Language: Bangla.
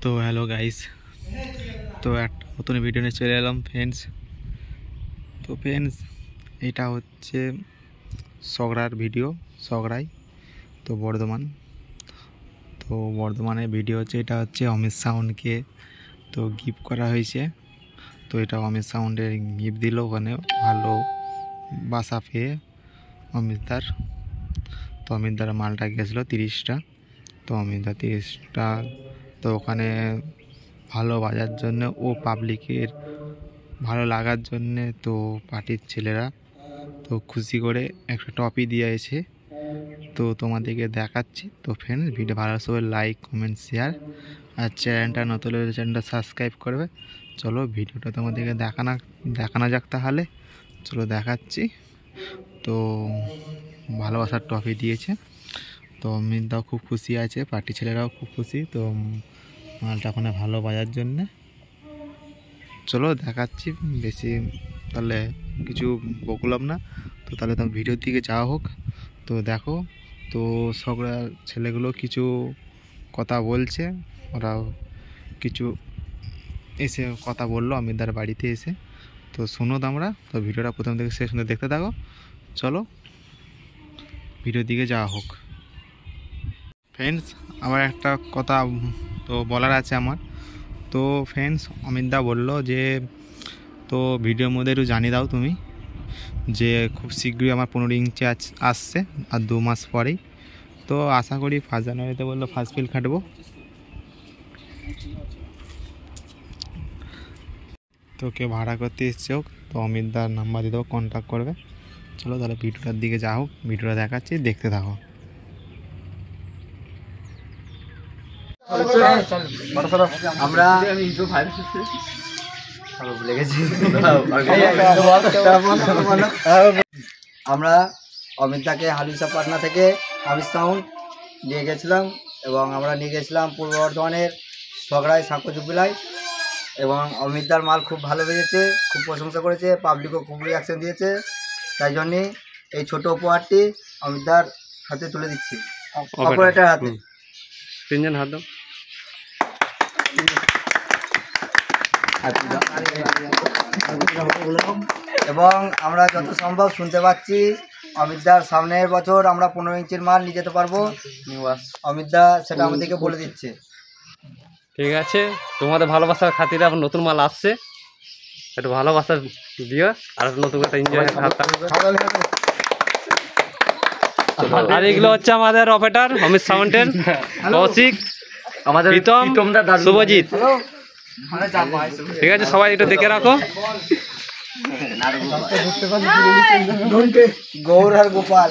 তো হ্যালো গাইস, তো একটা নতুন ভিডিও নিয়ে চলে এলাম ফ্রেন্ডস। তো ফ্রেন্ডস, এটা হচ্ছে সগড়ার ভিডিও, সগড়াই তো বর্ধমান। তো বর্ধমানের ভিডিও হচ্ছে, এটা হচ্ছে অমিত সাউন্ডকে তো গিফট করা হয়েছে। তো এটা অমিত সাউন্ডের গিফট দিল, ওখানে ভালো বাসা পেয়ে অমিতদার। তো অমিতদার মালটা গেছিলো 30টা। তো অমিতদার 30টা তো ওখানে ভালো বাজার জন্য ও পাবলিকের ভালো লাগার জন্যে তো পার্টির ছেলেরা তো খুশি করে একটা টপি দিয়েছে। তো তোমাদেরকে দেখাচ্ছি। তো ফ্রেন্ডস, ভিডিও ভালো সবাই লাইক কমেন্ট শেয়ার, আর চ্যানেলটা নতুন হলে চ্যানেলটা সাবস্ক্রাইব করবে। চলো ভিডিওটা তোমাদেরকে দেখানো যাক। তাহলে চলো দেখাচ্ছি। তো ভালোবাসার টপি দিয়েছে, তো অমিতদাও খুব খুশি আছে, পার্টি ছেলেরাও খুব খুশি। তো মালটা ওখানে ভালো বাজার জন্যে চলো দেখাচ্ছি। বেশি তাহলে কিছু বকলাম না, তো তাহলে তো ভিডিওর দিকে যাওয়া হোক। তো দেখো, তো সগড়া ছেলেগুলো কিছু কথা বলছে, ওরা কিছু এসে কথা বললো অমিতদার বাড়িতে এসে। তো শুনো তোমরা, তো ভিডিওটা প্রথম থেকে শেষ পর্যন্ত দেখতে থাকো। চলো ভিডিওর দিকে যাওয়া হোক। ফ্রেন্ডস, আমার একটা কথা তো বলার আছে আমার। তো ফ্রেন্ডস, অমিতদা বললো যে তো ভিডিওর মধ্যে একটু জানিয়ে দাও তুমি যে খুব শীঘ্রই আমার 15 ইঞ্চি আসছে, আর 2 মাস পরেই। তো আশা করি 1 জানুয়ারিতে বললো ফার্স্ট ফিল খাটবো। তো কেউ ভাড়া করতে এসছে হোক, তো অমিতদার নাম্বার দিয়ে দেবো, কন্ট্যাক্ট করবে। চলো তাহলে ভিডিওটার দিকে যা হোক, ভিডিওটা দেখাচ্ছি, দেখতে থাকো। আমরা অমিতদাকে হালিশা পাটনা থেকে অমিত সাউন্ড নিয়ে গেছিলাম, এবং আমরা নিয়ে গেছিলাম পূর্ব বর্ধমানের সগড়ায় সাঁকোচুপিলায়। এবং অমিতদার মাল খুব ভালো বেরিয়েছে, খুব প্রশংসা করেছে, পাবলিকও খুব রিয়াকশন দিয়েছে। তাই জন্যে এই ছোট উপহারটি অমিতদার হাতে তুলে দিচ্ছি, অপারেটর হাতে। 3 জন হাত দাও। এবং আমরা যত সম্ভব শুনতে পাচ্ছি অমিতদার সামনের বছর আমরা 15 ইঞ্চির মাল নিয়ে যেতে পারবো। অমিতদা সেটা আমাদেরকে বলে দিচ্ছে। ঠিক আছে, তোমাদের ভালোবাসার খাতিরে আবার নতুন মাল আসছে, একটু ভালোবাসা দিও, আর নতুন একটা এনজয়। আর এগুলো হচ্ছে আমাদের অপারেটর অমিত সাউন্ডের কৌশিক, আমাদের প্রীতম, শুভজিৎ। ঠিক আছে, সবাই একটু দেখে রাখো। গৌর আর গোপাল।